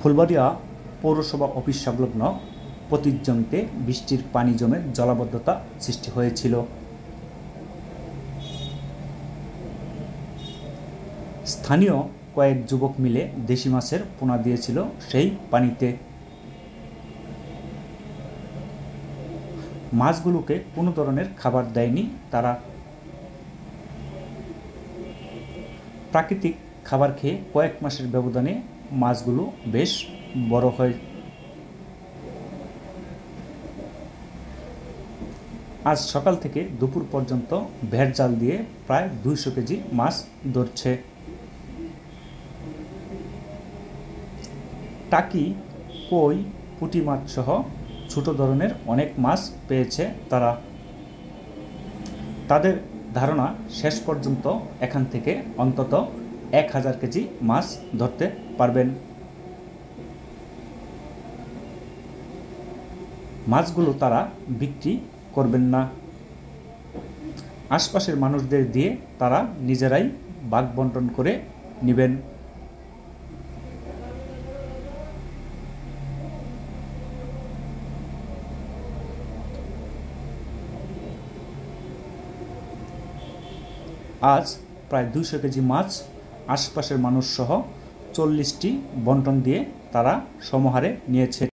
ফুলবাড়িয়া পৌরসভা অফিস সংলগ্ন পতিত জমিতে বৃষ্টির পানি জমে জলাবদ্ধতা সৃষ্টি হয়েছিল। স্থানীয় কয়েক যুবক মিলে দেশি মাছের পোনা দিয়েছিল সেই পানিতে। মাছগুলোকে কোনো ধরনের খাবার দেয়নি তারা। প্রাকৃতিক খাবার খেয়ে কয়েক মাসের ব্যবধানে মাছগুলো বেশ বড় হয়। আজ সকাল থেকে দুপুর পর্যন্ত ভেড় জাল দিয়ে প্রায় 200 কেজি মাছ ধরছে। টাকি, কই, পুঁটি মাছ সহ ছোট ধরনের অনেক মাছ পেয়েছে তারা। তাদের ধারণা শেষ পর্যন্ত এখান থেকে অন্তত 1000 কেজি মাছ ধরতে পারবেন। মাছগুলো তারা বিক্রি করবেন না, আশপাশের মানুষদের দিয়ে তারা নিজেরাই ভাগ বন্টন করে নেবেন। আজ প্রায় 200 কেজি মাছ আশপাশের মানুষ সহ 40টি বন্টন দিয়ে তারা সমাহারে নিয়েছে।